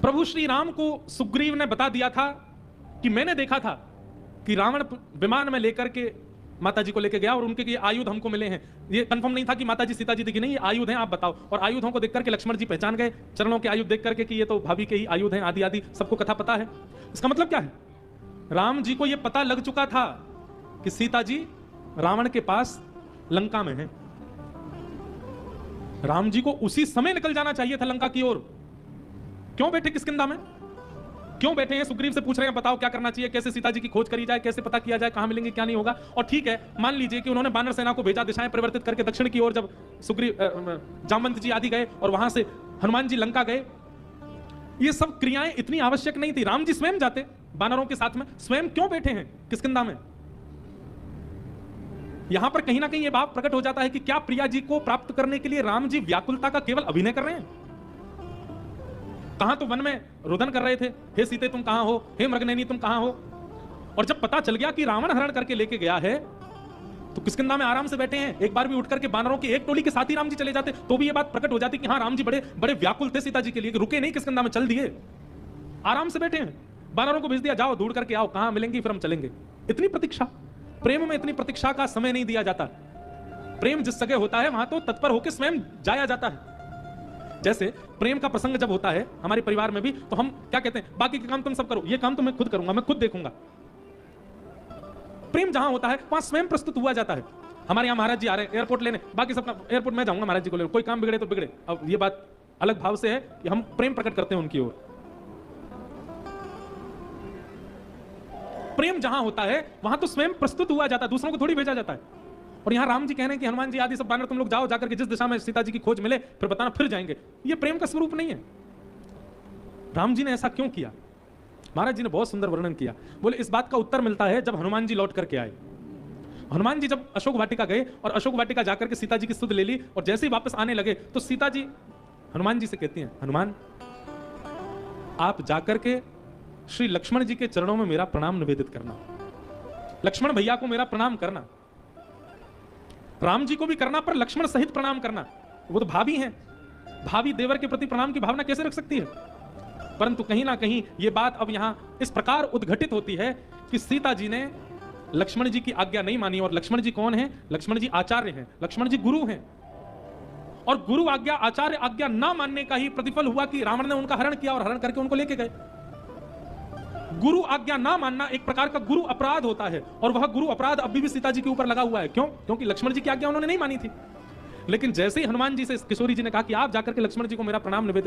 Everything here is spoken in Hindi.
प्रभु श्री राम को सुग्रीव ने बता दिया था कि मैंने देखा था कि रावण विमान में लेकर के माताजी को लेकर गया और उनके ये आयुध हमको मिले हैं। ये कंफर्म नहीं था कि माताजी सीता जी दिखी, नहीं ये आयुध हैं, आप बताओ। और आयुधों को देख करके लक्ष्मण जी पहचान गए, चरणों के आयुध देख करके कि ये तो भाभी के ही आयुध हैं, आदि आदि सबको कथा पता है। इसका मतलब क्या है? राम जी को यह पता लग चुका था कि सीता जी रावण के पास लंका में है। राम जी को उसी समय निकल जाना चाहिए था लंका की ओर। क्यों बैठे किष्किंधा में? क्यों बैठे हैं? सुग्रीव से पूछ रहे हैं बताओ क्या करना चाहिए, कैसे सीता जी की खोज करी जाए, कैसे पता किया जाए, कहां मिलेंगे क्या नहीं होगा। और ठीक है, मान लीजिए कि उन्होंने बानर सेना को भेजा, दिशाएं परिवर्तित करके दक्षिण की ओर, जब सुग्रीव जामवंत जी आदि गए और वहां से हनुमान जी लंका गए, ये सब क्रियाएं इतनी आवश्यक नहीं थी। राम जी स्वयं जाते बानरों के साथ में, स्वयं क्यों बैठे हैं किष्किंधा में? यहां पर कहीं ना कहीं यह भाव प्रकट हो जाता है कि क्या प्रिया जी को प्राप्त करने के लिए राम जी व्याकुलता का केवल अभिनय कर रहे हैं? कहां तो वन में रुदन कर रहे थे, हे सीते तुम कहां हो, हे मृगनयनी तुम कहां हो। और जब पता चल गया कि रावण हरण करके लेके गया है तो किष्किंधा में आराम से बैठे हैं। एक बार भी उठ करके बानरों की एक टोली के साथ ही राम जी चले जाते तो भी यह बात प्रकट हो जाती कि हाँ राम जी बड़े बड़े व्याकुल थे सीता जी के लिए, रुके नहीं किष्किंधा में, चल दिए, आराम से बैठे हैं। बानरों को भेज दिया, जाओ ढूंढ करके आओ, कहां मिलेंगी फिर हम चलेंगे। इतनी प्रतीक्षा, प्रेम में इतनी प्रतीक्षा का समय नहीं दिया जाता। प्रेम जिस जगह होता है वहां तो तत्पर होकर स्वयं जाया जाता है। जैसे प्रेम का प्रसंग जब होता है हमारे परिवार में भी, तो हम क्या कहते हैं, बाकी के काम तुम सब करो, ये काम तो मैं खुद करूंगा, मैं खुद देखूंगा। प्रेम जहां होता है वहां स्वयं प्रस्तुत हुआ जाता है। हमारे यहां महाराज जी आ रहे हैं एयरपोर्ट लेने, बाकी सब एयरपोर्ट में जाऊंगा महाराज जी को लेने, कोई काम बिगड़े तो बिगड़े। अब ये बात अलग भाव से है कि हम प्रेम प्रकट करते हैं उनकी ओर। प्रेम जहां होता है वहां तो स्वयं प्रस्तुत हुआ जाता है, दूसरों को थोड़ी भेजा जाता है। और यहां राम जी कह रहे हैं कि हनुमान जी आदि सब बानर तुम लोग जाओ, जाकर के जिस दिशा में सीता जी की खोज मिले फिर बताना, फिर जाएंगे। ये प्रेम का स्वरूप नहीं है। राम जी ने ऐसा क्यों किया? महाराज जी ने बहुत सुंदर वर्णन किया। बोले इस बात का उत्तर मिलता है जब हनुमान जी लौट करके आए। हनुमान जी जब अशोक वाटिका गए और अशोक वाटिका जाकर के सीता जी की सुध ले ली और जैसे ही वापस आने लगे तो सीता जी हनुमान जी से कहती हैं, हनुमान आप जाकर के श्री लक्ष्मण जी के चरणों में मेरा प्रणाम निवेदित करना, लक्ष्मण भैया को मेरा प्रणाम करना, राम जी को भी करना पर लक्ष्मण सहित प्रणाम करना। वो तो भाभी हैं, भाभी देवर के प्रति प्रणाम की भावना कैसे रख सकती है? परंतु कहीं ना कहीं ये बात अब यहां इस प्रकार उद्घटित होती है कि सीता जी ने लक्ष्मण जी की आज्ञा नहीं मानी। और लक्ष्मण जी कौन है? लक्ष्मण जी आचार्य हैं, लक्ष्मण जी गुरु हैं। और गुरु आज्ञा, आचार्य आज्ञा ना मानने का ही प्रतिफल हुआ कि रावण ने उनका हरण किया और हरण करके उनको लेके गए। गुरु आज्ञा ना मानना एक प्रकार का गुरु अपराध होता है और वह गुरु अपराध अभी भी सीता जी के ऊपर लगा हुआ है। क्यों? क्योंकि लक्ष्मण जी की आज्ञा उन्होंने नहीं मानी थी। लेकिन जैसे ही हनुमान जी से किशोरी जी ने कहा कि आप जाकर के लक्ष्मण जी को मेरा प्रणाम निवेदित